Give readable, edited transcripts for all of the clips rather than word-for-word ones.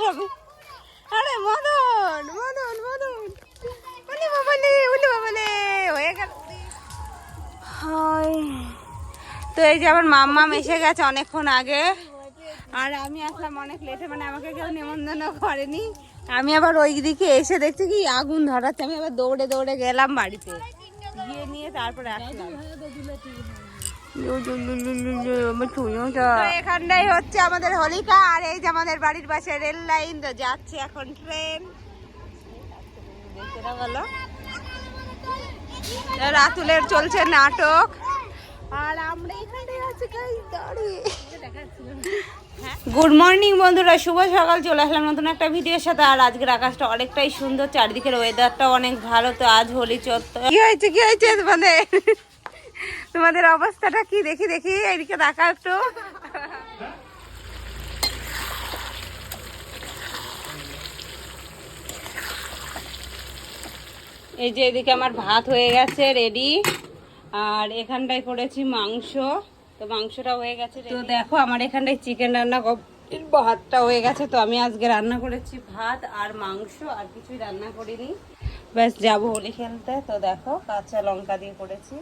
যাবে। আরে মদন মদন মদন, উলি বাবালে উলি বাবালে হয়ে গেল। হাই, তো এই যে আমার মাম্মাম এসে গেছে অনেকক্ষণ আগে, আর আমি আসলাম অনেক লেটে, মানে আমাকে কেউ নিমন্ত্রণ করেনি। আমি আবার ওই দিকে এসে দেখছি কি আগুন ধরাচ্ছে, আমি আবার দৌড়ে দৌড়ে গেলাম বাড়িতে, গিয়ে নিয়ে তারপরে আসলাম। এখানটাই হচ্ছে আমাদের হোলিকা, আর এই যে আমাদের বাড়ির পাশে রেল লাইন, তো যাচ্ছে এখন ট্রেন। বলো, রাতুলের চলছে নাটক, আর আমরা এখানে আছি দাঁড়িয়ে। গুড মর্নিং বন্ধুরা, শুভ সকাল। চলে আসলাম নতুন একটা ভিডিওর সাথে। আর আজকের আকাশটা অনেকটাই সুন্দর, চারিদিকের ওয়েদারটা অনেক ভালো। তো আজ হোলি চত্বর। কি হয়েছে কি হয়েছে তোমাদের অবস্থাটা কি? দেখি দেখি, এইদিকে দেখা একটু। এই যে এদিকে আমার ভাত হয়ে গেছে রেডি, আর এখানটায় করেছি মাংস, তো মাংসটা হয়ে গেছে। তো দেখো আমার এখানটায় চিকেন রান্না, ভাতটা হয়ে গেছে। তো আমি আজকে রান্না করেছি ভাত আর মাংস, আর কিছুই রান্না করিনি, ব্যাস যাবো হোলি খেলতে। তো দেখো কাঁচা লঙ্কা দিয়ে করেছি।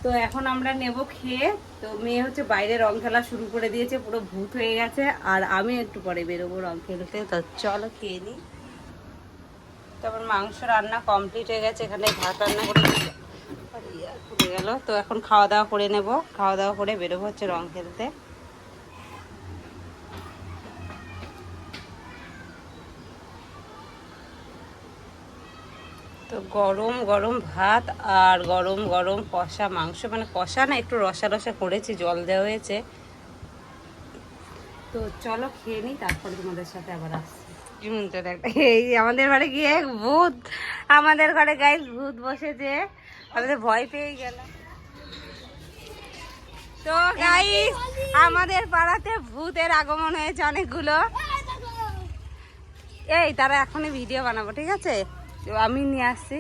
তো এখন আমরা নেব খেয়ে। তো মেয়ে হচ্ছে বাইরে রং খেলা শুরু করে দিয়েছে, পুরো ভূত হয়ে গেছে, আর আমি একটু পরে বেরোবো রং খেলতে। তো চলো খেয়ে নিই। তারপর মাংস রান্না কমপ্লিট হয়ে গেছে, এখানে ভাত রান্না করে পুড়ে গেল। তো এখন খাওয়া দাওয়া করে নেব, খাওয়া দাওয়া করে বেরোবো হচ্ছে রং খেলতে। তো গরম গরম ভাত আর গরম গরম কষা মাংস, মানে কষা না, একটু রসা রসা করেছি, জল দেওয়া হয়েছে। তো চলো খেয়ে নিই, তারপরে তোমাদের সাথে আবার আসছি। এই আমাদের ঘরে গিয়ে ভূত, আমাদের ঘরে গাইস ভূত বসেছে, আমাদের ভয় পেয়ে গেল। তো গাইস আমাদের পাড়াতে ভূতের আগমন হয়েছে অনেকগুলো। এই তারা এখনই ভিডিও বানাবো, ঠিক আছে? আমি নিয়ে আসছি।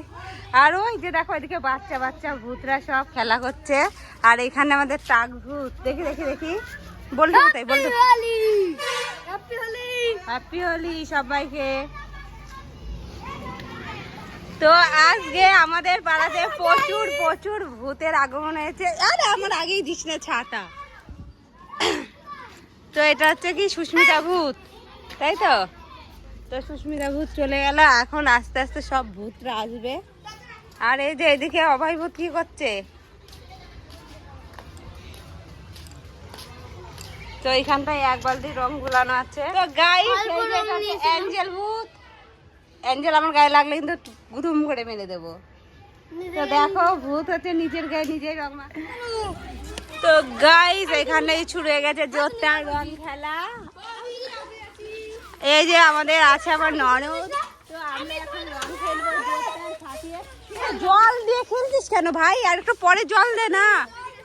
আর ওই যে দেখো এদিকে বাচ্চা বাচ্চা ভূতরা সব খেলা করছে, আর এখানে আমাদের টাক ভূত। দেখি দেখি দেখি, বলতে কোথায় বলতে। হ্যাপি হোলি সবাইকে। তো আজকে আমাদের পাড়াতে প্রচুর প্রচুর ভূতের আগমন হয়েছে। আরে আমার আগেই দিস না ছাতা। তো এটা হচ্ছে কি সুস্মিতা ভূত, তাই তো? তো সুস্মিতা ভূত চলে গেল, এখন আস্তে আস্তে সব ভূতরা আসবে। আর এই যে এদিকে অভয় ভূত কি করছে? তো এইখানটায় এক বালতি রং গুলানো আছে। তো গাইস অ্যাঞ্জেল ভূত, অ্যাঞ্জেল আমার গায়ে লাগলে কিন্তু গুদুম করে মেরে দেবো। তো দেখো ভূত হচ্ছে নিজের গায়ে নিজেই রং মাখে। তো গাইস এখানেই শুরু হয়ে গেছে জোরদার রং খেলা। এই যে আমাদের আছে আবার ননদ। তো আমরা এখন রং খেলবো জোরদার ফাটিয়ে। জল দিয়ে খেলছিস কেন ভাই? আর একটু পরে জল দে না।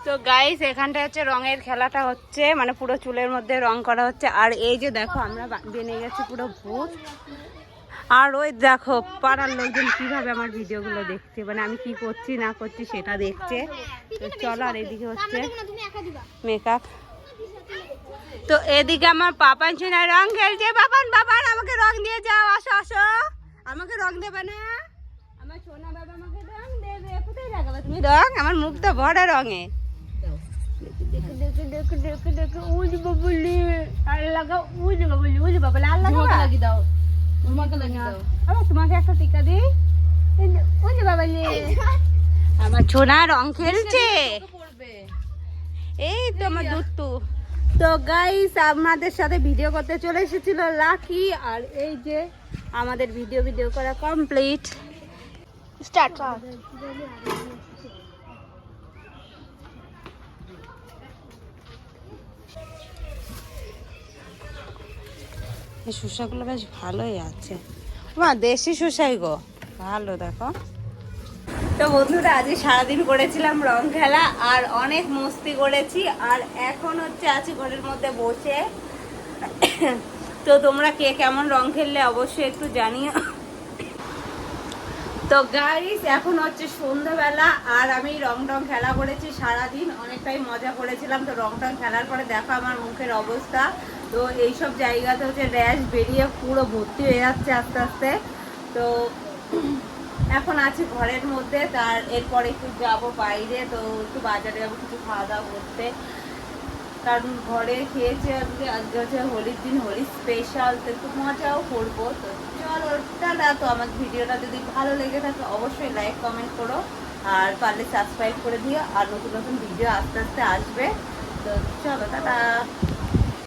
তো গাইস এখানটা হচ্ছে রঙের খেলাটা হচ্ছে, মানে পুরো চুলের মধ্যে রং করা হচ্ছে। আর এই যে দেখো আমরা বেনে গেছি পুরো ভূত। আর ওই দেখো পাড়ার লোকজন কিভাবে আমার ভিডিওগুলো দেখছে, মানে আমি কি করছি না করছি সেটা দেখছে। তো চলো, আর এদিকে হচ্ছে মেকআপ। তো এদিকে আমার পাপান সোনা রং খেলছে। বাবান বাবান আমাকে রং দিয়ে যাও, আসো আসো। আমাকে রং দেবে না? আমার সোনা বাবা আমাকে রং দেবে। কোথায় লাগাবে তুমি রং? আমার মুখ তো ভরা রঙে। তোমাকে একটা টিকা দিই। আমার সোনা রং খেলছে, এই তো আমার দুট্টু। তো গাইস আমাদের সাথে ভিডিও করতে চলে এসেছিল লাকি, আর এই যে আমাদের ভিডিও করা কমপ্লিট। স্টার্ট। এই শসাগুলো বেশ ভালোই আছে, দেশি শসাই গো, ভালো। দেখো তো বন্ধুরা আজকে সারাদিন করেছিলাম রং খেলা, আর অনেক মস্তি করেছি। আর এখন হচ্ছে আছি ঘরের মধ্যে বসে। তো তোমরা কে কেমন রং খেললে অবশ্যই একটু জানিও। তো গাইস এখন হচ্ছে সন্ধ্যাবেলা আর আমি রং টং খেলা করেছি সারাদিন, অনেকটাই মজা করেছিলাম। তো রং টং খেলার পরে দেখো আমার মুখের অবস্থা। তো এইসব জায়গাতে হচ্ছে র্যাশ বেরিয়ে পুরো ভর্তি হয়ে যাচ্ছে আস্তে আস্তে। তো এখন আছি ঘরের মধ্যে, তার এরপরে একটু যাবো বাইরে, তো একটু বাজারে যাবো কিছু খাওয়া দাওয়া করতে, কারণ ঘরে খেয়েছে আজকে। আজকে হচ্ছে হোলির দিন, হোলি স্পেশাল, তো একটু মজাও করবো। তো চলো টাটা। তো আমার ভিডিওটা যদি ভালো লেগে থাকে অবশ্যই লাইক কমেন্ট করো, আর পারলে সাবস্ক্রাইব করে দিও, আর নতুন নতুন ভিডিও আস্তে আস্তে আসবে। তো চলো টাটা।